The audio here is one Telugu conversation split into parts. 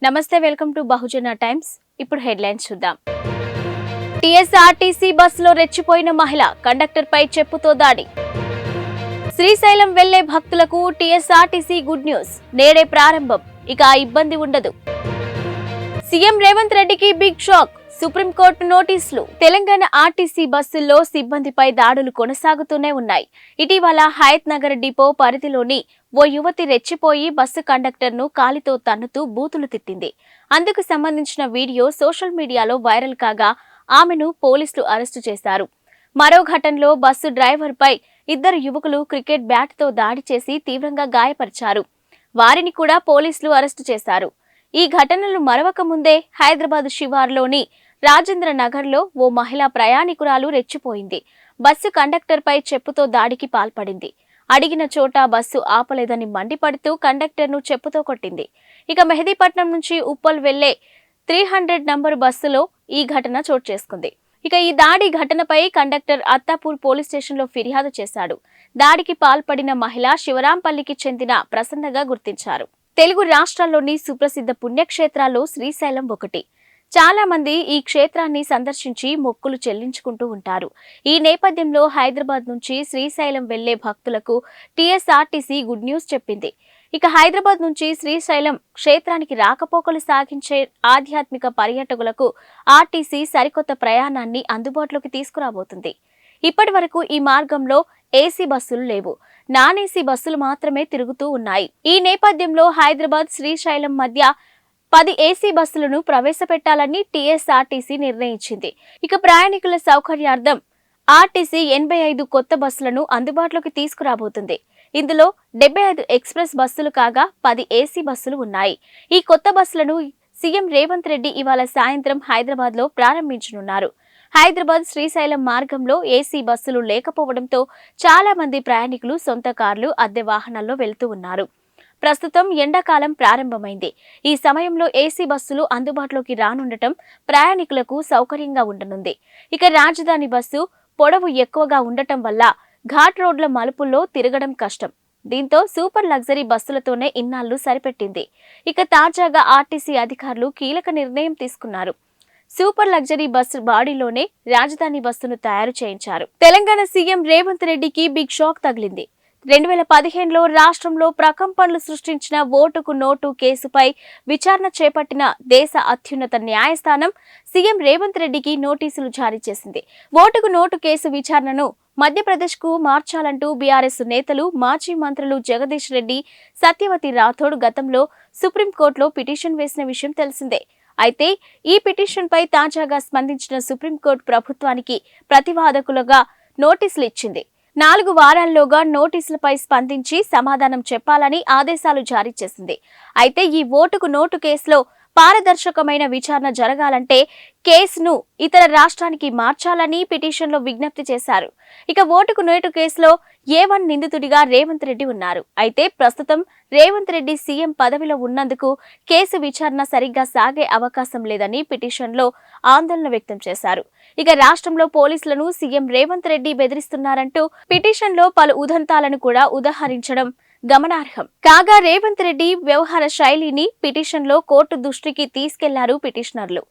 నమస్తే, వెల్కమ్ టు బహుజన టైమ్స్. ఇప్పుడు హెడ్లైన్స్ చూద్దాం. టీఎస్ఆర్టీసీ బస్సులో రెచ్చిపోయిన మహిళ, కండక్టర్ పై చెప్పుతో దాడి. శ్రీశైలం వెళ్లే భక్తులకు టీఎస్ఆర్టీసీ గుడ్ న్యూస్, నేడే ప్రారంభం, ఇక ఇబ్బంది ఉండదు. సీఎం రేవంత్ రెడ్డికి బిగ్ షాక్, సుప్రీంకోర్టు నోటీసులు. తెలంగాణ ఆర్టీసీ బస్సుల్లో సిబ్బందిపై దాడులు కొనసాగుతూనే ఉన్నాయి. ఇటీవల హయత్ నగర్ డిపో పరిధిలోని ఓ యువతి రెచ్చిపోయి బస్సు కండక్టర్ను కాలితో తన్నుతూ బూతులు తిట్టింది. అందుకు సంబంధించిన వీడియో సోషల్ మీడియాలో వైరల్ కాగా ఆమెను పోలీసులు అరెస్టు చేశారు. మరో ఘటనలో బస్సు డ్రైవర్పై ఇద్దరు యువకులు క్రికెట్ బ్యాట్తో దాడి చేసి తీవ్రంగా గాయపరిచారు. వారిని కూడా పోలీసులు అరెస్టు చేశారు. ఈ ఘటనలు మరవక ముందే హైదరాబాద్ శివార్లోని రాజేంద్ర నగర్లో ఓ మహిళా ప్రయాణికురాలు రెచ్చిపోయింది. బస్సు కండక్టర్పై చెప్పుతో దాడికి పాల్పడింది. అడిగిన చోట బస్సు ఆపలేదని మండిపడుతూ కండక్టర్ను చెప్పుతో కొట్టింది. ఇక మెహదీపట్నం నుంచి ఉప్పల్ వెళ్లే 300 నంబరు బస్సులో ఈ ఘటన చోటు చేసుకుంది. ఇక ఈ దాడి ఘటనపై కండక్టర్ అత్తాపూర్ పోలీస్ స్టేషన్లో ఫిర్యాదు చేశాడు. దాడికి పాల్పడిన మహిళ శివరాంపల్లికి చెందిన ప్రసన్నగా గుర్తించారు. తెలుగు రాష్ట్రాల్లోని సుప్రసిద్ధ పుణ్యక్షేత్రాల్లో శ్రీశైలం ఒకటి. చాలా మంది ఈ క్షేత్రాన్ని సందర్శించి మొక్కులు చెల్లించుకుంటూ ఉంటారు. ఈ నేపథ్యంలో హైదరాబాద్ నుంచి శ్రీశైలం వెళ్లే భక్తులకు టీఎస్ఆర్టీసీ గుడ్ న్యూస్ చెప్పింది. ఇక హైదరాబాద్ నుంచి శ్రీశైలం క్షేత్రానికి రాకపోకలు సాగించే ఆధ్యాత్మిక పర్యాటకులకు ఆర్టీసీ సరికొత్త ప్రయాణాన్ని అందుబాటులోకి తీసుకురాబోతుంది. ఇప్పటి వరకు ఈ మార్గంలో ఏసీ బస్సులు లేవు, నాన్ ఏసీ బస్సులు మాత్రమే తిరుగుతూ ఉన్నాయి. ఈ నేపథ్యంలో హైదరాబాద్ శ్రీశైలం మధ్య 10 ఏసీ బస్సులను ప్రవేశపెట్టాలని టీఎస్ఆర్టీసీ నిర్ణయించింది. ఇక ప్రయాణికుల సౌకర్యార్థం ఆర్టీసీ 85 కొత్త బస్సులను అందుబాటులోకి తీసుకురాబోతుంది. ఇందులో 75 ఎక్స్ప్రెస్ బస్సులు కాగా 10 ఏసీ బస్సులు ఉన్నాయి. ఈ కొత్త బస్సులను సీఎం రేవంత్ రెడ్డి ఇవాళ సాయంత్రం హైదరాబాద్లో ప్రారంభించనున్నారు. హైదరాబాద్ శ్రీశైలం మార్గంలో ఏసీ బస్సులు లేకపోవడంతో చాలా మంది ప్రయాణికులు సొంత కార్లు, అద్దె వాహనాల్లో వెళ్తూ ఉన్నారు. ప్రస్తుతం ఎండాకాలం ప్రారంభమైంది. ఈ సమయంలో ఏసీ బస్సులు అందుబాటులోకి రానుండటం ప్రయాణికులకు సౌకర్యంగా ఉండనుంది. ఇక రాజధాని బస్సు పొడవు ఎక్కువగా ఉండటం వల్ల ఘాట్ రోడ్ల మలుపుల్లో తిరగడం కష్టం. దీంతో సూపర్ లగ్జరీ బస్సులతోనే ఇన్నాళ్లు సరిపెట్టింది. ఇక తాజాగా ఆర్టీసీ అధికారులు కీలక నిర్ణయం తీసుకున్నారు. సూపర్ లగ్జరీ బస్సు బాడీలోనే రాజధాని బస్సును తయారు చేయించారు. తెలంగాణ సీఎం రేవంత్ రెడ్డికి బిగ్ షాక్ తగిలింది. 2015లో రాష్ట్రంలో ప్రకంపనలు సృష్టించిన ఓటుకు నోటు కేసుపై విచారణ చేపట్టిన దేశ అత్యున్నత న్యాయస్థానం సీఎం రేవంత్ రెడ్డికి నోటీసులు జారీ చేసింది. ఓటుకు నోటు కేసు విచారణను మధ్యప్రదేశ్కు మార్చాలంటూ బీఆర్ఎస్ నేతలు, మాజీ మంత్రులు జగదీష్ రెడ్డి, సత్యవతి రాథోడ్ గతంలో సుప్రీంకోర్టులో పిటిషన్ వేసిన విషయం తెలిసిందే. అయితే ఈ పిటిషన్పై తాజాగా స్పందించిన సుప్రీంకోర్టు ప్రభుత్వానికి ప్రతివాదకులుగా నోటీసులు ఇచ్చింది. 4 వారాల్లోగా నోటీసులపై స్పందించి సమాధానం చెప్పాలని ఆదేశాలు జారీ చేసింది. అయితే ఈ ఓటుకు నోటు కేసులో పారదర్శకమైన విచారణ జరగాలంటే కేసును ఇతర రాష్ట్రానికి మార్చాలని పిటిషన్లో విజ్ఞప్తి చేశారు. ఇక ఓటుకు నోటు కేసులో A1 నిందితుడిగా రేవంత్ రెడ్డి ఉన్నారు. అయితే ప్రస్తుతం రేవంత్ రెడ్డి సీఎం పదవిలో ఉన్నందుకు కేసు విచారణ సరిగ్గా సాగే అవకాశం లేదని పిటిషన్లో ఆందోళన వ్యక్తం చేశారు. ఇక రాష్ట్రంలో పోలీసులను సీఎం రేవంత్ రెడ్డి బెదిరిస్తున్నారంటూ పిటిషన్లో పలు ఉదంతాలను కూడా ఉదహరించడం గమనార్హం. కాగా రేవంత్ రెడ్డి వ్యవహార శైలిని పిటిషన్లో కోర్టు దృష్టికి తీసుకెళ్లారు పిటిషనర్లు.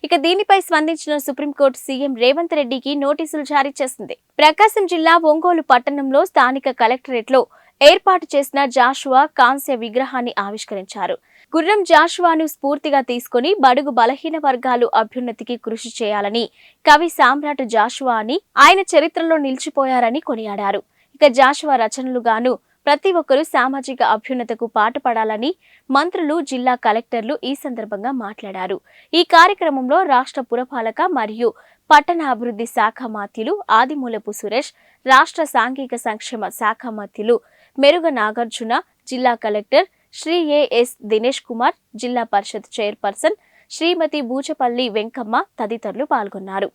ఇక దీనిపై స్పందించిన సుప్రీంకోర్టు సీఎం రేవంత్ రెడ్డికి నోటీసులు జారీ చేసింది. ప్రకాశం జిల్లా ఒంగోలు పట్టణంలో స్థానిక కలెక్టరేట్లో ఏర్పాటు చేసిన జాషువా కాంస్య విగ్రహాన్ని ఆవిష్కరించారు. గుర్రం జాషువాను స్ఫూర్తిగా తీసుకుని బడుగు బలహీన వర్గాలు అభ్యున్నతికి కృషి చేయాలని, కవి సామ్రాట్ జాషువా అని ఆయన చరిత్రలో నిలిచిపోయారని కొనియాడారు. ఇక జాషువా రచనలుగాను ప్రతి ఒక్కరూ సామాజిక అభ్యున్నతకు పాటుపడాలని మంత్రులు, జిల్లా కలెక్టర్లు ఈ సందర్భంగా మాట్లాడారు. ఈ కార్యక్రమంలో రాష్ట్ర పురపాలక మరియు పట్టణాభివృద్ధి శాఖ మంత్రులు ఆదిమూలపు సురేష్, రాష్ట్ర సాంఘిక సంక్షేమ శాఖ మంత్రులు మెరుగ నాగార్జున, జిల్లా కలెక్టర్ శ్రీ ఏఎస్ దినేష్ కుమార్, జిల్లా పరిషత్ చైర్పర్సన్ శ్రీమతి బూచపల్లి వెంకమ్మ తదితరులు పాల్గొన్నారు.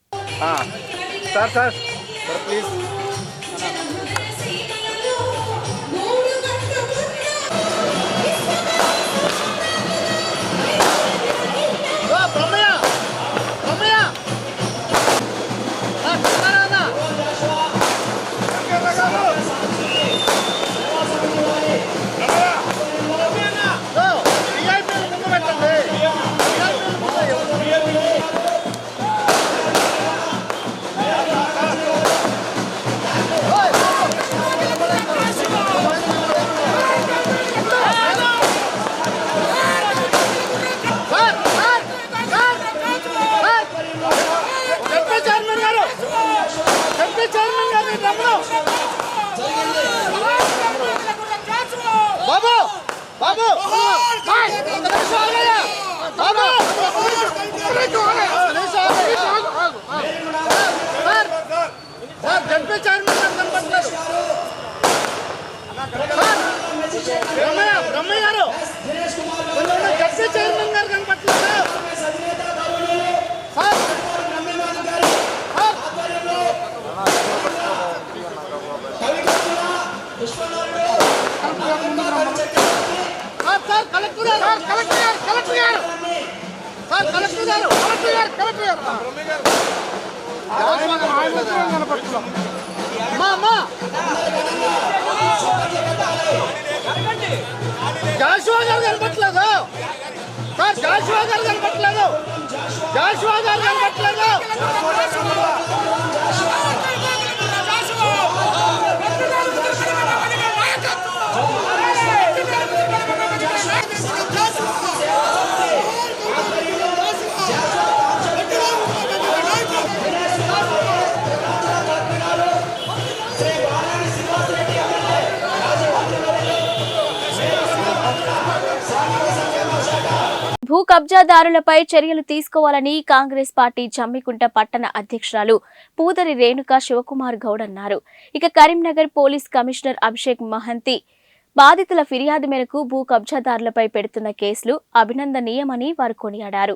చైర్మన్ గారు కనపడలేదు. బ్రహ్మయ్య గారు జడ్పీ చైర్మన్ గారు కనపడలేదు. జాషువా గారు కనపట్లేదు సార్. జాషువా గారు కనపట్లేదు. జాషువా గారు కనపట్లేదు. భూ కబ్జాదారులపై చర్యలు తీసుకోవాలని కాంగ్రెస్ పార్టీ జమ్మికుంట పట్టణ అధ్యక్షురాలు పూదరి రేణుకా శివకుమార్ గౌడ్ అన్నారు. ఇక కరీంనగర్ పోలీస్ కమిషనర్ అభిషేక్ మహంతి బాధితుల ఫిర్యాదు మేరకు భూ కబ్జాదారులపై పెడుతున్న కేసులు అభినందనీయమని వారు కొనియాడారు.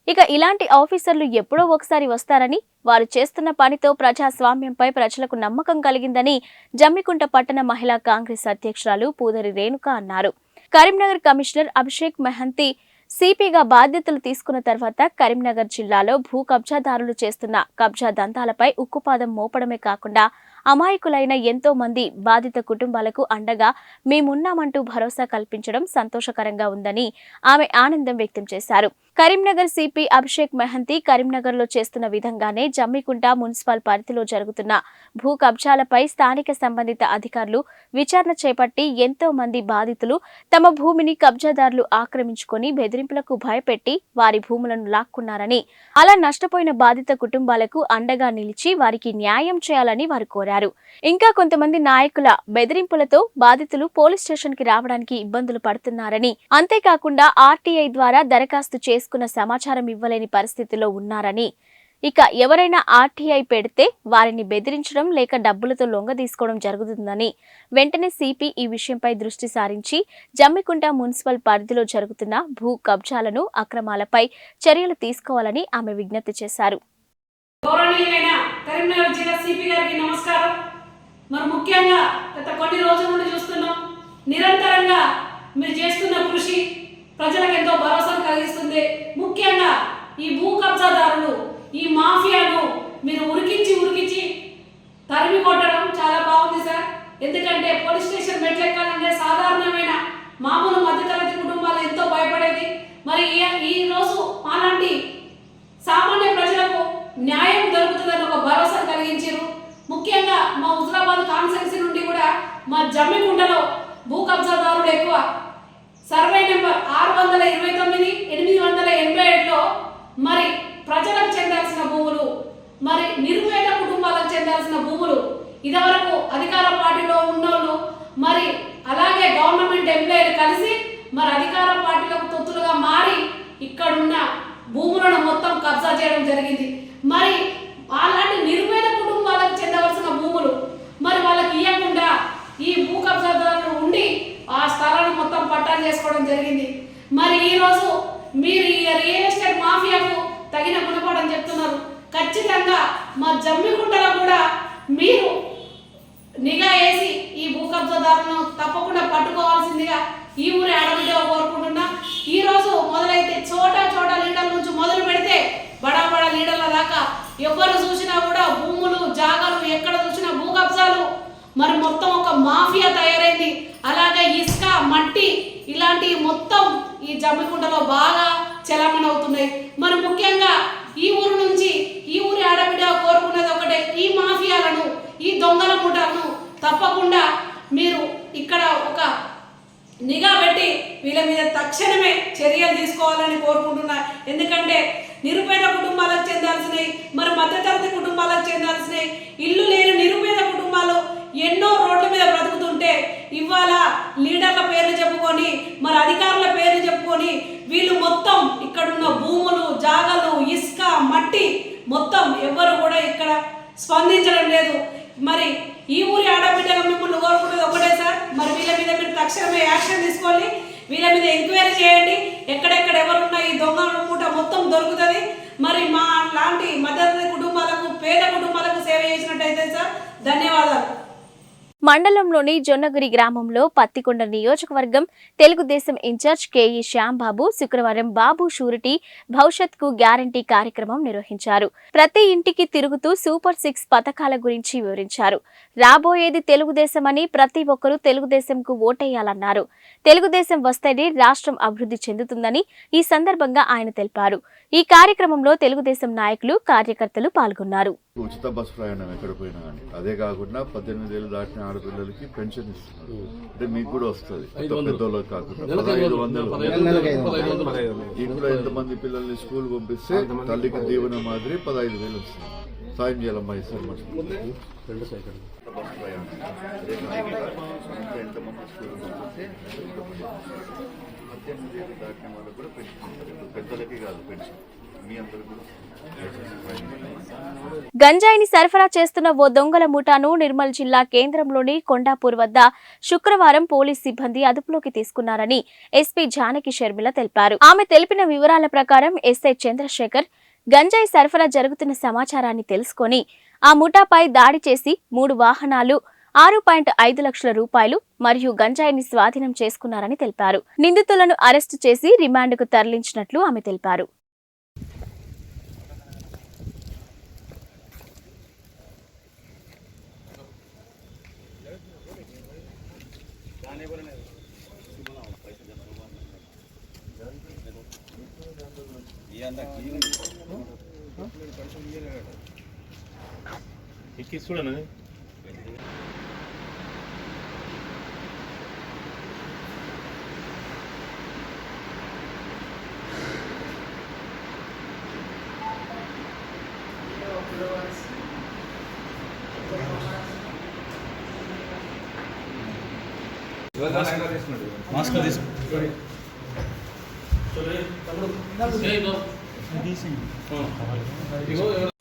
ఇక ఇలాంటి ఆఫీసర్లు ఎప్పుడో ఒకసారి వస్తారని, వారు చేస్తున్న పనితో ప్రజాస్వామ్యంపై ప్రజలకు నమ్మకం కలిగిందని జమ్మికుంట పట్టణ మహిళా కాంగ్రెస్ అధ్యక్షురాలు పూదరి రేణుక అన్నారు. కరీంనగర్ కమిషనర్ అభిషేక్ మహంతి సిపిగా బాధ్యతలు తీసుకున్న తర్వాత కరీంనగర్ జిల్లాలో భూ కబ్జాదారులు చేస్తున్న కబ్జా దంతాలపై ఉక్కుపాదం మోపడమే కాకుండా అమాయకులైన ఎంతో మంది బాధిత కుటుంబాలకు అండగా మేమున్నామంటూ భరోసా కల్పించడం సంతోషకరంగా ఉందని ఆమె ఆనందం వ్యక్తం చేశారు. కరీంనగర్ సిపి అభిషేక్ మహంతి కరీంనగర్లో చేస్తున్న విధంగానే జమ్మికుంట మున్సిపల్ పరిధిలో జరుగుతున్న భూ కబ్జాలపై స్థానిక సంబంధిత అధికారులు విచారణ చేపట్టి ఎంతో మంది బాధితులు తమ భూమిని కబ్జాదారులు ఆక్రమించుకొని బెదిరింపులకు భయపెట్టి వారి భూములను లాక్కున్నారని, అలా నష్టపోయిన బాధిత కుటుంబాలకు అండగా నిలిచి వారికి న్యాయం చేయాలని వారు కోరారు. ఇంకా కొంతమంది నాయకుల బెదిరింపులతో బాధితులు పోలీస్ స్టేషన్ కి రావడానికి ఇబ్బందులు పడుతున్నారని, అంతేకాకుండా ఆర్టీఐ ద్వారా దరఖాస్తు చేసుకున్న సమాచారం ఇవ్వలేని పరిస్థితిలో ఉన్నారని, ఇక ఎవరైనా ఆర్టీఐ పెడితే వారిని బెదిరించడం లేక డబ్బులతో లొంగ తీసుకోవడం జరుగుతుందని, వెంటనే సిపి ఈ విషయంపై దృష్టి సారించి జమ్మికుంట మున్సిపల్ పరిధిలో జరుగుతున్న భూ కబ్జాలను అక్రమాలపై చర్యలు తీసుకోవాలని ఆమె విజ్ఞప్తి చేశారు. గౌరవనీయులైన కరీంనగర్ జిల్లా సిపి గారికి నమస్కారం. మరి ముఖ్యంగా గత కొన్ని రోజుల నుండి చూస్తున్నాం, నిరంతరంగా మీరు చేస్తున్న కృషి ప్రజలకు ఎంతో భరోసాను కలిగిస్తుంది. ముఖ్యంగా ఈ భూ కబ్జాదారులు, ఈ మాఫియాను మీరు ఉరికించి తరిమి కొట్టడం చాలా బాగుంది సార్. ఎందుకంటే పోలీస్ స్టేషన్ మెట్లెక్కాలంటే సాధారణమైన మామూలు మధ్యతరగతి కుటుంబాలు ఎంతో భయపడేది. మరి ఈ రోజు అలాంటి సామాన్య ప్రజలకు న్యాయం దొరుకుతుందని ఒక భరోసా కలిగించారు. ముఖ్యంగా మా హుజరాబాద్ కాన్స్టిట్యున్సీ నుండి కూడా మా జమ్మికుంటలో భూ కబ్జాదారులు ఎక్కువ. సర్వే నెంబర్ 629/887లో మరి ప్రజలకు చెందాల్సిన భూములు, మరి నిరుపేద కుటుంబాలకు చెందాల్సిన భూములు ఇదివరకు అధికార పార్టీలో ఉన్నోళ్ళు మరి అలాగే గవర్నమెంట్ ఎంప్లాయీలు కలిసి మరి అధికార పార్టీలకు తొత్తులుగా మారి ఇక్కడున్న భూములను మొత్తం కబ్జా చేయడం జరిగింది. మరి అలాంటి నిరుపేద కుటుంబాలకు చెందవలసిన భూములు మరి వాళ్ళకి ఇవ్వకుండా ఈ భూ కబ్జాదారులు ఉండి ఆ స్థలాన్ని మొత్తం పట్టాలు చేసుకోవడం జరిగింది. మరి ఈరోజు మీరు ఈ రియల్ ఎస్టేట్ మాఫియాకు తగిన గుణపాఠం చెప్తున్నారు. ఖచ్చితంగా మా జమ్మికుంటలో కూడా మీరు నిఘా వేసి ఈ భూ కబ్జాదారులను తప్పకుండా పట్టుకోవాల్సిందిగా ఈ ఊరి ఆడబిడ్డగా కోరుకుంటున్నా. ఈ రోజు మొదలైతే చోట లీడర్ల నుంచి మొదలు పెడితే బడా లీడర్ల దాకా ఎవరు చూసినా కూడా భూములు జాగాలు ఎక్కడ చూసినా భూ కబ్జాలు, మరి మొత్తం ఒక మాఫియా తయారైంది. అలాగే ఇసుక, మట్టి ఇలాంటివి మొత్తం ఈ జమ్మికుంటలో బాగా చలామణి అవుతున్నాయి. మరి ముఖ్యంగా ఈ ఊరు నుంచి ఈ ఊరి ఆడబిడ్డ కోరుకున్నది ఒకటే, ఈ మాఫియాలను, ఈ దొంగల ముఠాలను తప్పకుండా మీరు ఇక్కడ ఒక నిఘా పెట్టి వీళ్ళ మీద తక్షణమే చర్యలు తీసుకోవాలని కోరుకుంటున్నా. ఎందుకంటే నిరుపేద కుటుంబాలకు చెందాల్సినవి, మరి మధ్యతరగతి కుటుంబాలకు చెందాల్సినవి, ఇల్లు లేని నిరుపేద కుటుంబాలు ఎన్నో రోడ్ల మీద బ్రతుకుతుంటే ఇవాళ లీడర్ల పేర్లు చెప్పుకొని మరి అధికారుల పేర్లు చెప్పుకొని వీళ్ళు మొత్తం ఇక్కడున్న భూములు, జాగాలు, ఇసుక, మట్టి మొత్తం ఎవ్వరు కూడా ఇక్కడ స్పందించడం లేదు. మరి ఈ ఊరి ఆడబిడ్డగా మిమ్మల్ని కోరుకునేది ఒకటే సార్, మరి వీళ్ళ మీద మీరు తక్షణమే యాక్షన్ తీసుకోవాలి, వీళ్ళ మీద ఎంక్వైరీ చేయండి, ఎక్కడెక్కడ ఎవరున్నా ఈ దొంగ మూట మొత్తం దొరుకుతుంది. మరి మా లాంటి మధ్యతరగతి కుటుంబాలకు, పేద కుటుంబాలకు సేవ చేసినట్టయితే సార్. ధన్యవాదాలు. మండలంలోని జొన్నగిరి గ్రామంలో పత్తికొండ నియోజకవర్గం తెలుగుదేశం ఇన్ఛార్జ్ కేఈ శ్యాంబాబు శుక్రవారం బాబు షూరిటీ భవిష్యత్కు గ్యారంటీ కార్యక్రమం నిర్వహించారు. ప్రతి ఇంటికి తిరుగుతూ సూపర్ 6 పథకాల గురించి వివరించారు. రాబోయేది తెలుగుదేశం అని ప్రతి ఒక్కరూ తెలుగుదేశంకు ఓటేయాలన్నారు. తెలుగుదేశం వస్తేనే రాష్ట్రం అభివృద్ధి చెందుతుందని ఈ సందర్భంగా ఆయన తెలిపారు. ఈ కార్యక్రమంలో తెలుగుదేశం నాయకులు, కార్యకర్తలు పాల్గొన్నారు. ఉచిత బస్సు ప్రయాణం ఎక్కడ పోయినా కానీ, అదే కాకుండా 18 ఏళ్ళు దాటిన ఆడపిల్లలకి పెన్షన్ ఇస్తున్నారు. అంటే మీకు కూడా వస్తుంది, పెద్దోళ్ళకి కాకుండా 1500. ఇంట్లో ఎంతమంది పిల్లల్ని స్కూల్ పంపిస్తే తల్లికి దీవెన మాదిరి 15,000 వస్తుంది. సాయం చేయాలమ్మా ఈసారి బస్సు ప్రయాణం ఎంతమంది స్కూల్ పంపిస్తే 18 ఏళ్ళు దాటిన వాళ్ళకి కూడా పెన్షన్, పెద్దలకి కాదు పెన్షన్, మీ అందరికి కూడా. గంజాయిని సరఫరా చేస్తున్న ఓ దొంగల ముఠాను నిర్మల్ జిల్లా కేంద్రంలోని కొండాపూర్ వద్ద శుక్రవారం పోలీస్ సిబ్బంది అదుపులోకి తీసుకున్నారని ఎస్పీ జానకి షర్మిల తెలిపారు. ఆమె తెలిపిన వివరాల ప్రకారం ఎస్ఐ చంద్రశేఖర్ గంజాయి సరఫరా జరుగుతున్న సమాచారాన్ని తెలుసుకొని ఆ ముఠాపై దాడి చేసి 3 వాహనాలు, 6.5 లక్షల రూపాయలు మరియు గంజాయిని స్వాధీనం చేసుకున్నారని తెలిపారు. నిందితులను అరెస్టు చేసి రిమాండ్కు తరలించినట్లు ఆమె తెలిపారు.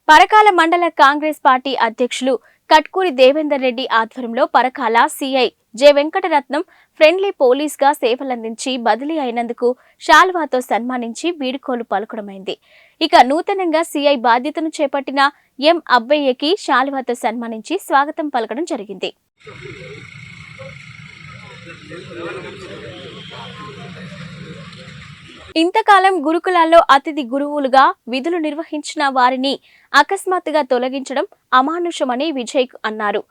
పరకాల మండల కాంగ్రెస్ పార్టీ అధ్యక్షులు కట్కూరి దేవేందర్ రెడ్డి ఆధ్వర్యంలో Parakala CI J Venkataratnam friendly police గా సేవలందించి బదిలీ అయినందుకు శాల్వాతో సన్మానించి వీడుకోలు పలుకడమైంది. ఇక నూతనంగా సిఐ బాధ్యతను చేపట్టిన ఎం అబ్బయ్యకి శాల్వాతో సన్మానించి స్వాగతం పలకడం జరిగింది. ఇంతకాలం గురుకులాల్లో అతిథి గురువులుగా విధులు నిర్వహించిన వారిని అకస్మాత్తుగా తొలగించడం అమానుషమని విజయ్ అన్నారు.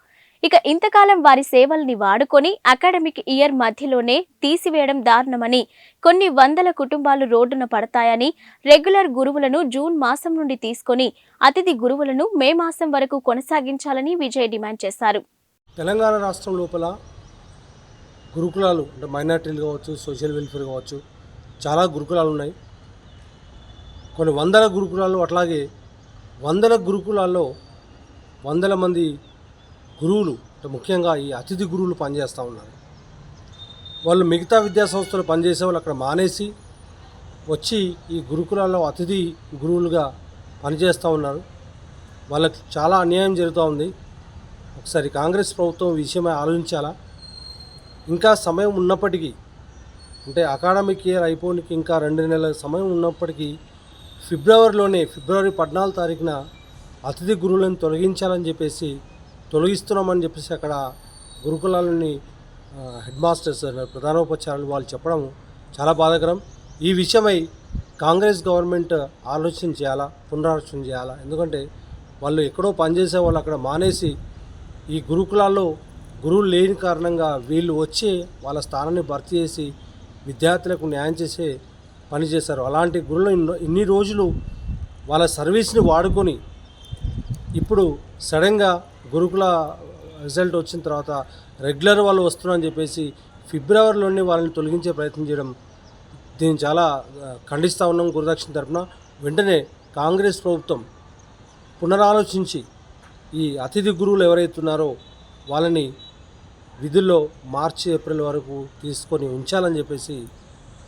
ఇక ఇంతకాలం వారి సేవల్ని వాడుకొని అకాడమిక్ ఇయర్ మధ్యలోనే తీసివేయడం దారుణమని, కొన్ని వందల కుటుంబాలు రోడ్డున పడతాయని, రెగ్యులర్ గురువులను జూన్ మాసం నుండి తీసుకొని అతిథి గురువులను మే మాసం వరకు కొనసాగించాలని విజయ్ డిమాండ్ చేశారు. తెలంగాణ రాష్ట్రం లోపల గురుకులాలు అంటే మైనార్టీలు కావచ్చు, సోషల్ వెల్ఫేర్ కావచ్చు, చాలా గురుకులాలు ఉన్నాయి. కొన్ని వందల గురుకులాలు, అట్లాగే వందల గురుకులాల్లో వందల మంది గురువులు అంటే ముఖ్యంగా ఈ అతిథి గురువులు పనిచేస్తూ ఉన్నారు. వాళ్ళు మిగతా విద్యా సంస్థలు పనిచేసే వాళ్ళు అక్కడ మానేసి వచ్చి ఈ గురుకులాల్లో అతిథి గురువులుగా పనిచేస్తూ ఉన్నారు. వాళ్ళకి చాలా అన్యాయం జరుగుతూ ఉంది. ఒకసారి కాంగ్రెస్ ప్రభుత్వం ఈ విషయమై ఆలోచించాలా. ఇంకా సమయం ఉన్నప్పటికీ, అంటే అకాడమిక్ ఇయర్ అయిపోనికి ఇంకా 2 నెలల సమయం ఉన్నప్పటికీ ఫిబ్రవరి 14 తారీఖున అతిథి గురువులను తొలగించాలని చెప్పేసి తొలగిస్తున్నామని చెప్పేసి అక్కడ గురుకులాలని హెడ్ మాస్టర్స్, ప్రధానోపాధ్యాయులు వాళ్ళు చెప్పడం చాలా బాధాకరం. ఈ విషయమై కాంగ్రెస్ గవర్నమెంట్ ఆలోచన చేయాలా, పునరాలోచన చేయాలా. ఎందుకంటే వాళ్ళు ఎక్కడో పనిచేసే వాళ్ళు అక్కడ మానేసి ఈ గురుకులాల్లో గురువులు లేని కారణంగా వీళ్ళు వచ్చి వాళ్ళ స్థానాన్ని భర్తీ చేసి విద్యార్థులకు న్యాయం చేసే పని చేశారు. అలాంటి గురువులు ఇన్ని రోజులు వాళ్ళ సర్వీస్ని వాడుకొని ఇప్పుడు సడన్గా గురుకుల రిజల్ట్ వచ్చిన తర్వాత రెగ్యులర్ వాళ్ళు వస్తున్నారని చెప్పేసి ఫిబ్రవరిలోనే వాళ్ళని తొలగించే ప్రయత్నం చేయడం, దీన్ని చాలా ఖండిస్తూ ఉన్నాం గురుదక్షిణ తరఫున. వెంటనే కాంగ్రెస్ ప్రభుత్వం పునరాలోచించి ఈ అతిథి గురువులు ఎవరైతున్నారో వాళ్ళని విధుల్లో మార్చి ఏప్రిల్ వరకు తీసుకొని ఉంచాలని చెప్పేసి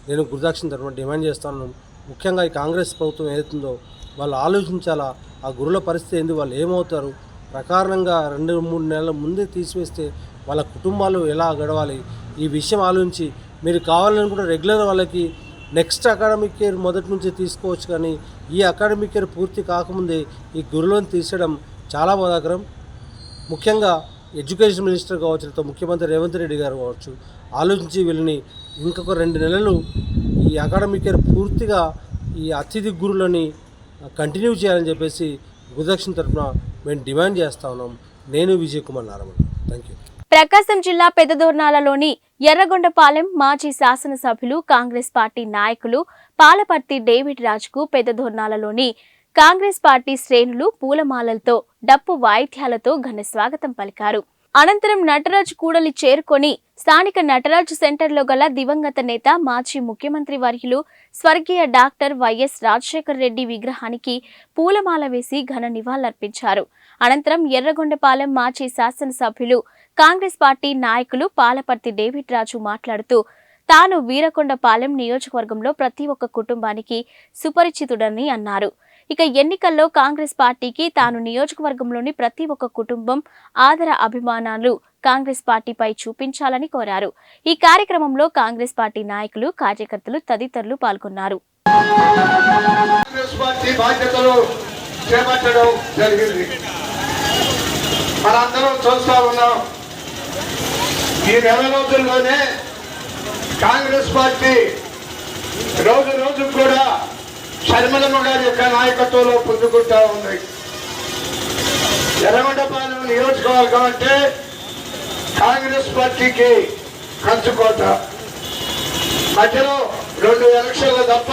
నేను గురుదక్షిణ తరఫున డిమాండ్ చేస్తాను. ముఖ్యంగా ఈ కాంగ్రెస్ ప్రభుత్వం ఏదైతుందో వాళ్ళు ఆలోచించాలా. ఆ గురువుల పరిస్థితి ఏంది, వాళ్ళు ఏమవుతారు, ప్రకారంగా 2-3 నెలల ముందే తీసివేస్తే వాళ్ళ కుటుంబాలు ఎలా గడవాలి ఈ విషయం ఆలోచించి మీరు కావాలని కూడా రెగ్యులర్ వాళ్ళకి నెక్స్ట్ అకాడమిక్ ఇయర్ మొదటి నుంచి తీసుకోవచ్చు, కానీ ఈ అకాడమిక్ ఇయర్ పూర్తి కాకముందే ఈ గురువులను తీసేయడం చాలా బాధాకరం. ముఖ్యంగా ఎడ్యుకేషన్ మినిస్టర్ కావచ్చు, లేకపోతే ముఖ్యమంత్రి రేవంత్ రెడ్డి గారు కావచ్చు, ఆలోచించి వీళ్ళని ఇంకొక 2 నెలలు ఈ అకాడమిక్ ఇయర్ పూర్తిగా ఈ అతిథి గురువులని కంటిన్యూ చేయాలని చెప్పేసి గురుదక్షిణ తరఫున మేము డిమాండ్ చేస్తూ ఉన్నాం. నేను విజయ్ కుమార్ నారమణి. Thank you. ప్రకాశం జిల్లా పెద్దదోర్నాలలోని ఎర్రగొండపాలెం మాజీ శాసనసభ్యులు కాంగ్రెస్ పార్టీ నాయకులు పాలపర్తి డేవిడ్ రాజ్కు పెద్దదోర్నాలలోని కాంగ్రెస్ పార్టీ శ్రేణులు పూలమాలలతో డప్పు వాయిద్యాలతో ఘన స్వాగతం పలికారు. అనంతరం నటరాజ్ కూడలి చేరుకొని స్థానిక నటరాజ్ సెంటర్లో గల దివంగత నేత మాజీ ముఖ్యమంత్రి వర్యులు స్వర్గీయ డాక్టర్ వైఎస్ రాజశేఖర్ రెడ్డి విగ్రహానికి పూలమాల వేసి ఘన నివాళులర్పించారు. అనంతరం ఎర్రగొండపాలెం మాజీ శాసనసభ్యులు కాంగ్రెస్ పార్టీ నాయకులు పాలపర్తి డేవిడ్ రాజు మాట్లాడుతూ తాను వీరకొండపాలెం నియోజకవర్గంలో ప్రతి ఒక్క కుటుంబానికి సుపరిచితుడని అన్నారు. ఇక ఎన్నికల్లో కాంగ్రెస్ పార్టీకి తాను నియోజకవర్గంలోని ప్రతి ఒక్క కుటుంబం ఆదర అభిమానాలు కాంగ్రెస్ పార్టీపై చూపించాలని కోరారు. ఈ కార్యక్రమంలో కాంగ్రెస్ పార్టీ నాయకులు, కార్యకర్తలు తదితరులు పాల్గొన్నారు. మనందరం చూస్తా ఉన్నాం. ఈ నెల రోజుల్లోనే కాంగ్రెస్ పార్టీ రోజు రోజు కూడా షర్మిలమ్మ గారి యొక్క నాయకత్వంలో పుంజుకుంటా ఉంది. ఎర్రగొండపాలెం నియోజకవర్గం అంటే కాంగ్రెస్ పార్టీకి కంచుకోట. మధ్యలో 2 ఎలక్షన్లు తప్ప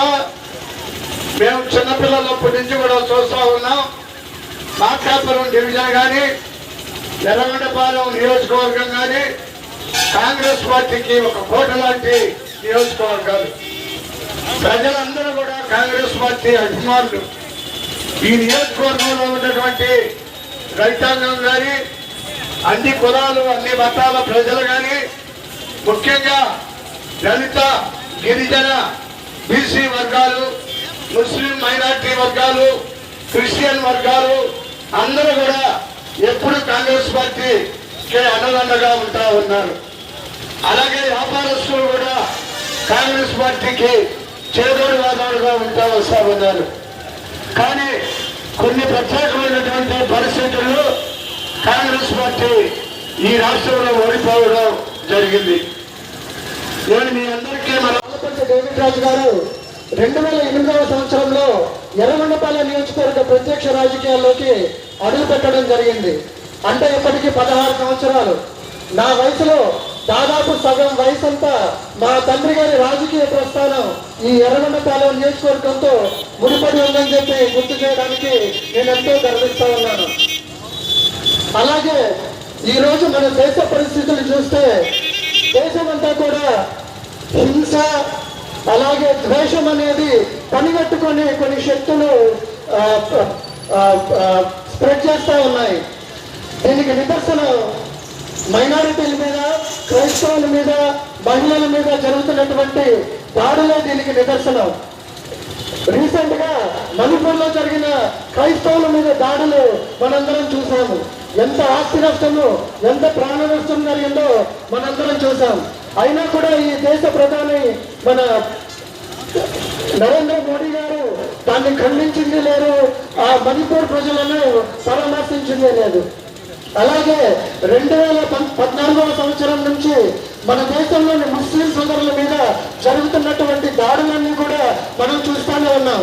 మేము చిన్నపిల్లలప్పటి నుంచి కూడా చూస్తా ఉన్నాం. మార్కాపురం డివిజన్ కానీ ఎర్రగొండపాలెం నియోజకవర్గం కానీ కాంగ్రెస్ పార్టీకి ఒక కోట లాంటి నియోజకవర్గాలు. ప్రజలందరూ కూడా కాంగ్రెస్ పార్టీ అభిమానులు. ఈ నియోజకవర్గంలో ఉన్నటువంటి రైతాంగం కానీ, అన్ని కులాలు, అన్ని మతాల ప్రజలు కానీ, ముఖ్యంగా దళిత, గిరిజన, బీసీ వర్గాలు, ముస్లిం మైనార్టీ వర్గాలు, క్రిస్టియన్ వర్గాలు అందరూ కూడా ఎప్పుడు కాంగ్రెస్ పార్టీకి అండదండగా ఉంటా ఉన్నారు. అలాగే వ్యాపారస్తులు కూడా కాంగ్రెస్ పార్టీకి చేదోడు వాదోడుగా వస్తా ఉన్నారు. కానీ కొన్ని ప్రత్యేకమైనటువంటి పరిస్థితుల్లో కాంగ్రెస్ పార్టీ ఈ రాష్ట్రంలో ఓడిపోవడం జరిగింది. నేను మీ అందరికీ మన డేవిడ్ రాజు గారు 2008వ సంవత్సరంలో ఎర్రగొండపాలెం నియోజకవర్గ ప్రత్యక్ష రాజకీయాల్లోకి అడుగు పెట్టడం జరిగింది. అంటే ఇప్పటికీ 16 సంవత్సరాలు. నా వయసులో దాదాపు సగం వయసు అంతా మా తండ్రి గారి రాజకీయ ప్రస్థానం ఈ ఎర్రగొండపాలెం నియోజకవర్గంతో ముడిపడి ఉందని చెప్పి గుర్తు చేయడానికి నేను ఎంతో గర్విస్తా ఉన్నాను. అలాగే ఈరోజు మన దేశ పరిస్థితులు చూస్తే దేశమంతా కూడా హింస, అలాగే ద్వేషం అనేది పనిగట్టుకొని కొన్ని శక్తులు స్ప్రెడ్ చేస్తూ ఉన్నాయి. దీనికి నిదర్శనం మైనారిటీల మీద, క్రైస్తవుల మీద, మహిళల మీద జరుగుతున్నటువంటి దాడులే దీనికి నిదర్శనం. రీసెంట్ గా మణిపూర్లో జరిగిన క్రైస్తవుల మీద దాడులు మనందరం చూసాము. ఎంత ఆస్తి నష్టము, ఎంత ప్రాణ నష్టం జరిగిందో మనందరం చూసాం. అయినా కూడా ఈ దేశ ప్రధాని మన నరేంద్ర మోడీ గారు దాన్ని ఖండించింది లేదు, ఆ మణిపూర్ ప్రజలను పరామర్శించింది లేదు. అలాగే 2014వ సంవత్సరం నుంచి మన దేశంలోని ముస్లిం సోదరుల మీద జరుగుతున్నటువంటి దాడులన్నీ కూడా మనం చూస్తూనే ఉన్నాం.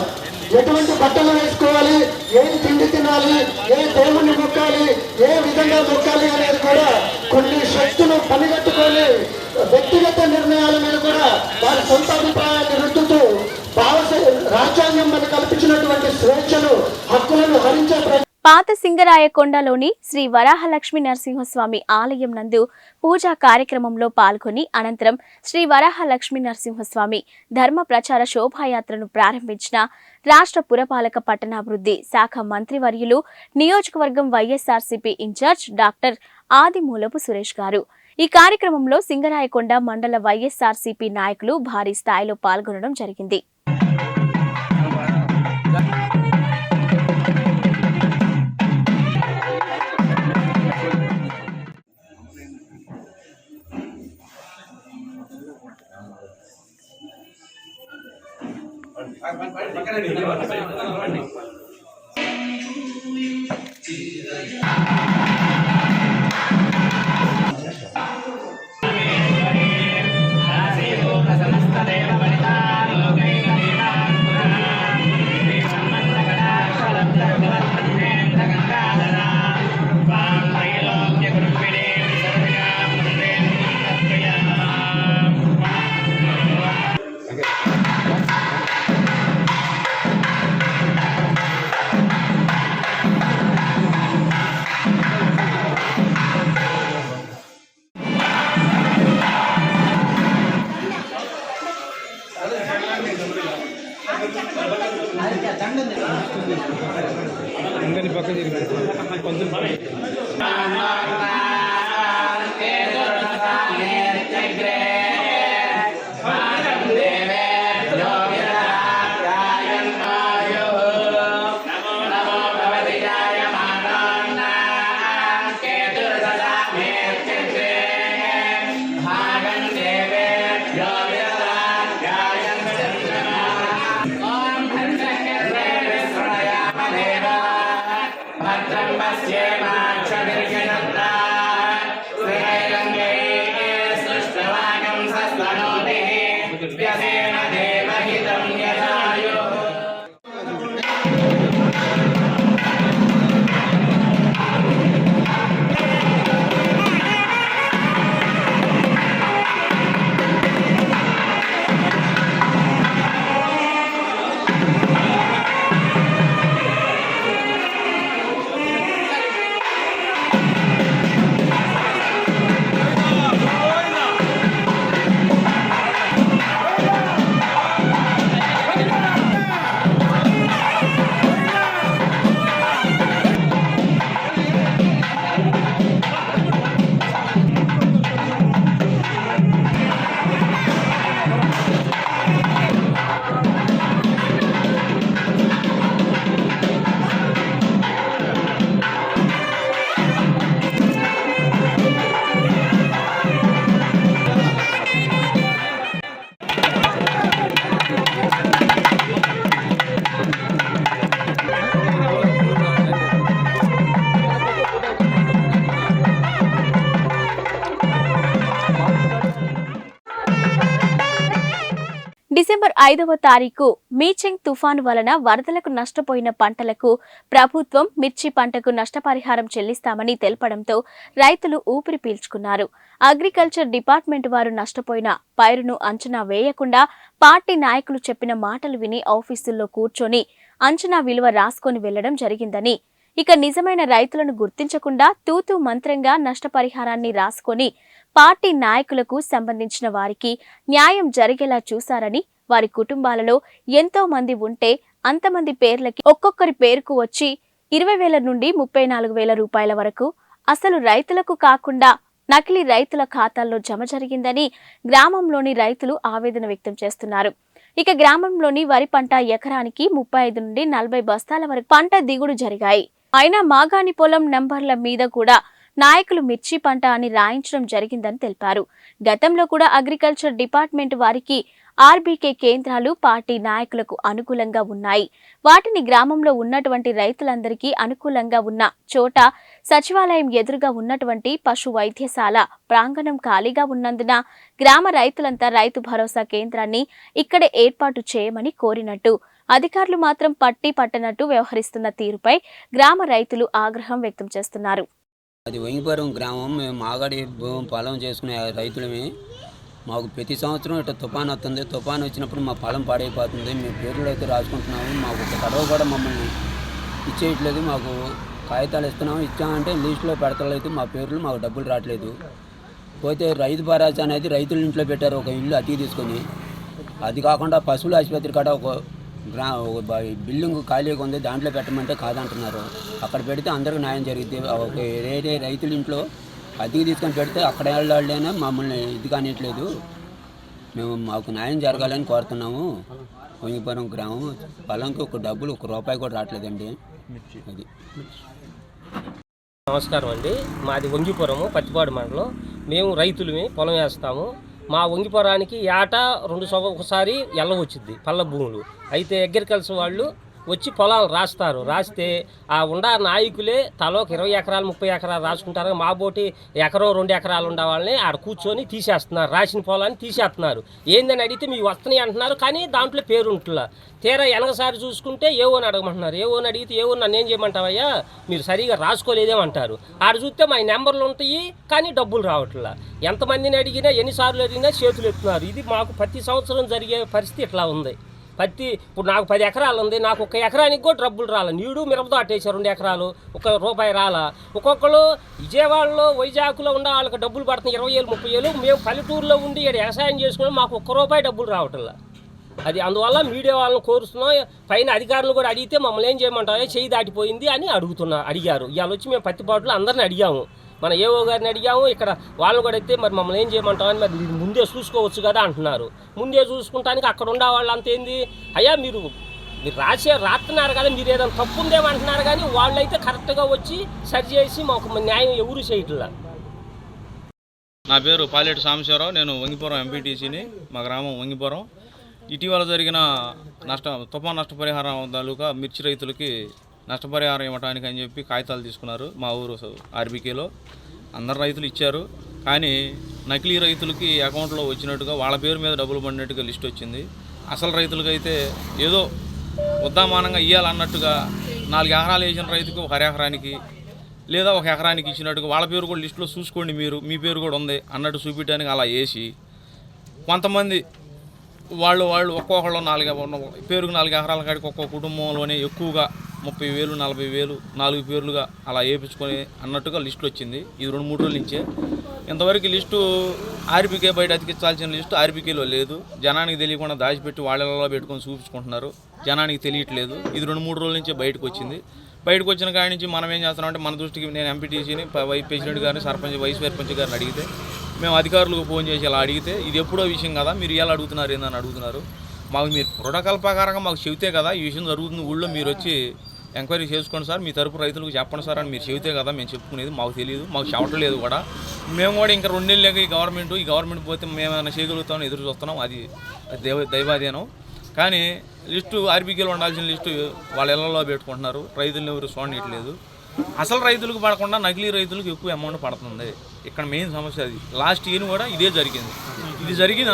ఎటువంటి బట్టలు వేసుకోవాలి, ఏం తిండి తినాలి, ఏ దేవుణ్ణి మొక్కాలి, ఏ విధంగా మొక్కాలి అనేది కూడా కొన్ని శక్తులు పనిగట్టుకొని వ్యక్తిగత నిర్ణయాల మీద కూడా వారి సొంత అభిప్రాయాన్ని రుద్దుతూ రాజ్యాంగం మనకు కల్పించినటువంటి స్వేచ్ఛను, హక్కులను హరించే పాత సింగరాయకొండలోని శ్రీ వరాహలక్ష్మీ నరసింహస్వామి ఆలయం నందు పూజా కార్యక్రమంలో పాల్గొని అనంతరం శ్రీ వరాహలక్ష్మీ నరసింహస్వామి ధర్మ ప్రచార శోభాయాత్రను ప్రారంభించిన రాష్ట్ర పురపాలక పట్టణాభివృద్ధి శాఖ మంత్రివర్యులు, నియోజకవర్గం వైఎస్ఆర్సీపీ ఇన్ఛార్జ్ డాక్టర్ ఆదిమూలపు సురేష్ గారు. ఈ కార్యక్రమంలో సింగరాయకొండ మండల వైఎస్ఆర్సీపీ నాయకులు భారీ స్థాయిలో పాల్గొనడం జరిగింది. డిసెంబర్ 5వ తారీఖు మీచెంగ్ తుఫాను వలన వరదలకు నష్టపోయిన పంటలకు ప్రభుత్వం మిర్చి పంటకు నష్టపరిహారం చెల్లిస్తామని తెలపడంతో రైతులు ఊపిరి పీల్చుకున్నారు. అగ్రికల్చర్ డిపార్ట్మెంట్ వారు నష్టపోయిన పైరును అంచనా వేయకుండా పార్టీ నాయకులు చెప్పిన మాటలు విని ఆఫీసుల్లో కూర్చొని అంచనా విలువ రాసుకొని వెళ్లడం జరిగిందని, ఇక నిజమైన రైతులను గుర్తించకుండా తూతూ మంత్రంగా నష్టపరిహారాన్ని రాసుకొని పార్టీ నాయకులకు సంబంధించిన వారికి న్యాయం జరిగేలా చూశారని, వారి కుటుంబాలలో ఎంతో మంది ఉంటే అంతమంది పేర్లకి ఒక్కొక్కరి పేరుకు వచ్చి 20,000 నుండి 34,000 రూపాయల వరకు అసలు రైతులకు కాకుండా నకిలీ రైతుల ఖాతాల్లో జమ జరిగిందని గ్రామంలోని రైతులు ఆవేదన వ్యక్తం చేస్తున్నారు. ఇక గ్రామంలోని వరి పంట ఎకరానికి 35 నుండి 40 బస్తాల వరకు పంట దిగుడు జరిగాయి. అయినా మాగాణి పొలం నంబర్ల మీద కూడా నాయకులు మిర్చి పంట అని రాయించడం జరిగిందని తెలిపారు. గతంలో కూడా అగ్రికల్చర్ డిపార్ట్మెంట్ వారికి ఆర్బీకే కేంద్రాలు పార్టీ నాయకులకు అనుకూలంగా ఉన్నాయి. వాటిని గ్రామంలో ఉన్నటువంటి రైతులందరికీ అనుకూలంగా ఉన్న చోట సచివాలయం ఎదురుగా ఉన్నటువంటి పశు వైద్యశాల ప్రాంగణం ఖాళీగా ఉన్నందున గ్రామ రైతులంతా రైతు భరోసా కేంద్రాన్ని ఇక్కడే ఏర్పాటు చేయమని కోరినట్టు, అధికారులు మాత్రం పట్టనట్టు వ్యవహరిస్తున్న తీరుపై గ్రామ రైతులు ఆగ్రహం వ్యక్తం చేస్తున్నారు. అది వంగిపురం గ్రామం. మేము మాగాడి పొలం చేసుకునే రైతులమే. మాకు ప్రతి సంవత్సరం ఇట్లా తుఫాను వస్తుంది. తుఫాను వచ్చినప్పుడు మా పొలం పాడైపోతుంది. మేము పేర్లు అయితే రాసుకుంటున్నాము. మాకు ఒక తడవ కూడా మమ్మల్ని ఇచ్చేయట్లేదు. మాకు కాగితాలు ఇస్తున్నాము. ఇచ్చామంటే లిస్టులో పెడతలేదు. మా పేర్లు మాకు డబ్బులు రావట్లేదు. పోతే రైతు భరోసా అనేది రైతుల ఇంట్లో పెట్టారు, ఒక ఇల్లు అతికి తీసుకొని. అది కాకుండా పశువుల ఆసుపత్రి కాడ ఒక బిల్డింగ్ ఖాళీగా ఉంది, దాంట్లో పెట్టమంటే కాదంటున్నారు. అక్కడ పెడితే అందరికీ న్యాయం జరిగింది. ఒక వేరే రైతుల ఇంట్లో అతికి తీసుకొని పెడితే అక్కడ వాళ్ళైనా మమ్మల్ని ఇది కానిట్లేదు. మేము మాకు న్యాయం జరగాలని కోరుతున్నాము. వంగిపురం గ్రామం పొలంకి ఒక డబ్బులు ₹1 కూడా రావట్లేదండి. అది నమస్కారం అండి. మాది వంగిపురము, పత్తిపాడు మండలం. మేము రైతులమే, పొలం వేస్తాము. మా వంగిపురానికి ఏటా 2 ఒకసారి వెళ్ళవచ్చుద్ది పల్ల భూములు. అయితే అగ్రికల్చర్ వాళ్ళు వచ్చి పొలాలు రాస్తారు. రాస్తే ఆ ఉండా నాయకులే తలోకి 20 ఎకరాలు 30 ఎకరాలు రాసుకుంటారు. మా బోటి 1 ఎకరం 2 ఎకరాలు ఉండే వాళ్ళని ఆడ కూర్చొని తీసేస్తున్నారు, రాసిన పొలాన్ని తీసేస్తున్నారు. ఏందని అడిగితే మీ వస్తున్నాయి అంటున్నారు, కానీ దాంట్లో పేరు ఉంటుందా. తీరా వెనకసారి చూసుకుంటే ఏవోని అడగమంటున్నారు. ఏవోని అడిగితే ఏవో నన్ను ఏం చేయమంటావయ్యా, మీరు సరిగా రాసుకోలేదేమంటారు. ఆడ చూస్తే మా నెంబర్లు ఉంటాయి కానీ డబ్బులు రావట్లా. ఎంతమందిని అడిగినా ఎన్నిసార్లు అడిగినా చేతులు ఎత్తున్నారు. ఇది మాకు ప్రతి సంవత్సరం జరిగే పరిస్థితి ఇట్లా ఉంది. పత్తి ఇప్పుడు నాకు 10 ఎకరాలు ఉంది, నాకు 1 ఎకరానికి కూడా డబ్బులు రాలా. నీడు మిరపతో అట్టేసారు 2 ఎకరాలు, ₹1 రాలా. ఒక్కొక్కరు విజయవాడలో వైజాగ్లో ఉన్న వాళ్ళకి డబ్బులు పడుతున్నాయి 20,000 30,000. మేము పల్లెటూరులో ఉండి ఇక్కడ వ్యవసాయం చేసుకుని మాకు ₹1 డబ్బులు రావట్లా. అది అందువల్ల మీడియా వాళ్ళని కోరుస్తున్నాం. పైన అధికారులు కూడా అడిగితే మమ్మల్ని ఏం చేయమంటారో చెయ్యి దాటిపోయింది అని అడిగారు. ఇవాళ వచ్చి మేము పత్తిపాటులో అందరిని అడిగాము, మన ఏఓ గారిని అడిగాము, ఇక్కడ వాళ్ళని కూడా అయితే మరి మమ్మల్ని ఏం చేయమంటామని మరి ముందే చూసుకోవచ్చు కదా అంటున్నారు. ముందే చూసుకుంటానికి అక్కడ ఉండే వాళ్ళు అంతేంది అయ్యా, మీరు రాస్తున్నారు కదా, మీరు ఏదైనా తప్పు ఉందేమంటున్నారు, కానీ వాళ్ళు అయితే కరెక్ట్గా వచ్చి సరి చేసి మాకు న్యాయం ఎవరు చేయట్లా. నా పేరు పాలేటి సాంబశివరావు, నేను వంగిపురం ఎంపీటీసీని, మా గ్రామం వంగిపురం. ఇటీవల జరిగిన తుఫాన్ నష్టపరిహారం తాలూకా మిర్చి రైతులకి నష్టపరిహారం ఇవ్వడానికి అని చెప్పి కాగితాలు తీసుకున్నారు మా ఊరు ఆర్బీకేలో. అందరు రైతులు ఇచ్చారు, కానీ నకిలీ రైతులకి అకౌంట్లో వచ్చినట్టుగా వాళ్ళ పేరు మీద డబ్బులు పడినట్టుగా లిస్ట్ వచ్చింది. అసలు రైతులకైతే ఏదో ఉద్దామానంగా ఇవ్వాలన్నట్టుగా 4 ఎకరాలు వేసిన రైతుకు 1 ఎకరానికి లేదా 1 ఎకరానికి ఇచ్చినట్టుగా వాళ్ళ పేరు కూడా లిస్టులో చూసుకోండి, మీ పేరు కూడా ఉంది అన్నట్టు చూపించడానికి అలా వేసి కొంతమంది వాళ్ళు ఒక్కొక్కళ్ళు 4 పేరుకు 4 ఎకరాల కాడికి ఒక్కొక్క కుటుంబంలోనే ఎక్కువగా 30,000 40,000 4 పేర్లుగా అలా వేయించుకొని అన్నట్టుగా లిస్టులు వచ్చింది. ఇది 2-3 రోజుల నుంచే. ఇంతవరకు లిస్టు ఆర్బీకే బయట అతికించాల్సిన లిస్టు ఆర్బీకేలో లేదు. జనానికి తెలియకుండా దాచిపెట్టి వాళ్ళలో పెట్టుకొని చూపించుకుంటున్నారు, జనానికి తెలియట్లేదు. ఇది 2-3 రోజుల నుంచే బయటకు వచ్చింది. బయటకు వచ్చిన కాడి నుంచి మనం ఏం చేస్తున్నామంటే మన దృష్టికి నేను ఎంపీటీసీని ప్రెసిడెంట్ గారిని వైస్ సర్పంచ్ గారిని అడిగితే, మేము అధికారులకు ఫోన్ చేసి ఇలా అడిగితే ఇది ఎప్పుడో విషయం కదా, మీరు ఎలా అడుగుతున్నారు ఏందని అడుగుతున్నారు. మాకు మీరు ప్రోటోకాల్ ప్రకారంగా మాకు చెబితే కదా ఈ విషయం జరుగుతుంది, ఊళ్ళో మీరు వచ్చి ఎంక్వైరీ చేసుకోండి సార్, మీ తరపు రైతులకు చెప్పండి సార్ అని మీరు చెబితే కదా మేము చెప్పుకునేది. మాకు తెలియదు, మాకు చెప్పట్లేదు కూడా. మేము కూడా ఇంకా 2 నెలలకి ఈ గవర్నమెంట్ పోతే మేమైనా చేయగలుగుతామని ఎదురు చూస్తున్నాం. అది దైవాధీనం. కానీ లిస్టు ఆర్బీకేలో ఉండాల్సిన లిస్టు వాళ్ళ ఇళ్లలో పెట్టుకుంటున్నారు, రైతులను ఎవరు చూడట్లేదు. అసలు రైతులకు పడకుండా నకిలీ రైతులకు ఎక్కువ అమౌంట్ పడుతుంది. ఇక్కడ మెయిన్ సమస్య అది. లాస్ట్ ఇయర్ కూడా ఇదే జరిగింది. ఇది జరిగిన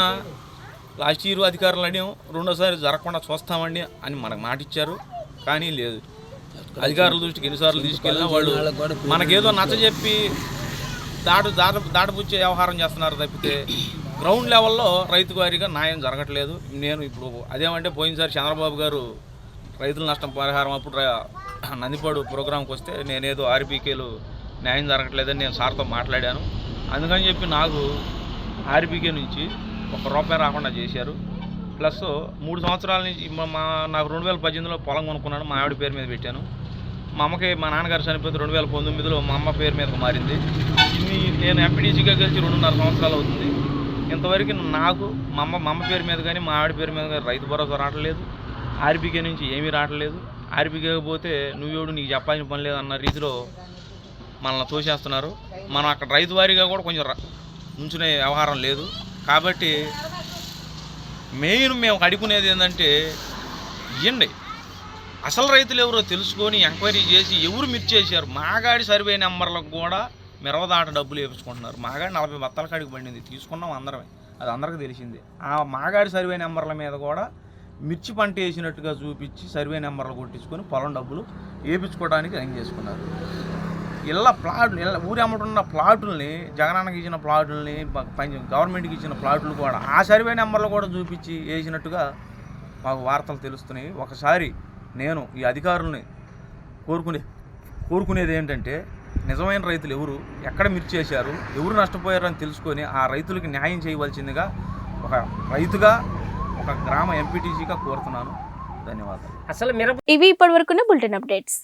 లాస్ట్ ఇయర్ అధికారులు అడిగాం, రెండోసారి జరగకుండా చూస్తామండి అని మనకు మాట ఇచ్చారు, కానీ లేదు. అధికారుల దృష్టికి ఎన్నిసార్లు తీసుకెళ్ళినా వాళ్ళు మనకేదో నచ్చజెప్పి దాటపుచ్చే వ్యవహారం చేస్తున్నారు తప్పితే గ్రౌండ్ లెవెల్లో రైతు వారీగా న్యాయం జరగట్లేదు. నేను ఇప్పుడు అదేమంటే పోయినసారి చంద్రబాబు గారు రైతుల నష్టం పరిహారం అప్పుడు నందిపాడు ప్రోగ్రాంకి వస్తే నేనేదో ఆర్బీకేలు న్యాయం జరగట్లేదని నేను సార్తో మాట్లాడాను. అందుకని చెప్పి నాకు ఆర్బీకే నుంచి ₹1 రాకుండా చేశారు. ప్లస్ 3 సంవత్సరాల నుంచి నాకు 2018లో పొలం కొనుక్కున్నాను, మా ఆవిడ పేరు మీద పెట్టాను. మా అమ్మకి మా నాన్నగారు చనిపోతే 2019లో మా అమ్మ పేరు మీదకు మారింది. నేను ఎంపీటీసీగా కలిసి 2.5 సంవత్సరాలు అవుతుంది. ఇంతవరకు నాకు మా అమ్మ పేరు మీద కానీ మా ఆవిడ పేరు మీద కానీ రైతు భరోసా రావట్లేదు, ఆర్బీకే నుంచి ఏమీ రావట్లేదు. ఆర్బీకేకి పోతే నువ్వేడు నీకు చెప్పాల్సిన పని లేదన్న రీతిలో మనల్ని తోసేస్తున్నారు. మనం అక్కడ రైతు వారీగా కూడా కొంచెం నుంచునే వ్యవహారం లేదు. కాబట్టి మెయిన్ మేము అడుగునేది ఏంటంటే ఇవ్వండి, అసలు రైతులు ఎవరో తెలుసుకొని ఎంక్వైరీ చేసి ఎవరు మిర్చేసారు. మాగాడి సర్వే నెంబర్లకు కూడా మిరవదాట డబ్బులు వేపించుకుంటున్నారు. మాగాడి 40 బత్తాల కాడికి పడింది, తీసుకున్నాం అందరమే, అది అందరికీ తెలిసింది. ఆ మాగాడి సర్వే నెంబర్ల మీద కూడా మిర్చి పంట వేసినట్టుగా చూపించి సర్వే నెంబర్లు కొట్టించుకొని పొలం డబ్బులు వేయించుకోవడానికి రంగు చేసుకున్నారు. ఊరి అమ్ముతున్న ప్లాటుల్ని, జగనానికి ఇచ్చిన ప్లాటుల్ని, గవర్నమెంట్కి ఇచ్చిన ప్లాట్లు కూడా ఆ సర్వే నెంబర్లు కూడా చూపించి వేసినట్టుగా మాకు వార్తలు తెలుస్తున్నాయి. ఒకసారి నేను ఈ అధికారుల్ని కోరుకునేది ఏంటంటే నిజమైన రైతులు ఎవరు, ఎక్కడ మిర్చి వేశారు, ఎవరు నష్టపోయారు అని తెలుసుకొని ఆ రైతులకి న్యాయం చేయవలసిందిగా ఒక రైతుగా, ఒక గ్రామ ఎంపీటీసీగా కోరుతున్నాను. ధన్యవాదాలు. ఇవి ఇప్పటివరకున్న బులెటిన్ అప్డేట్స్.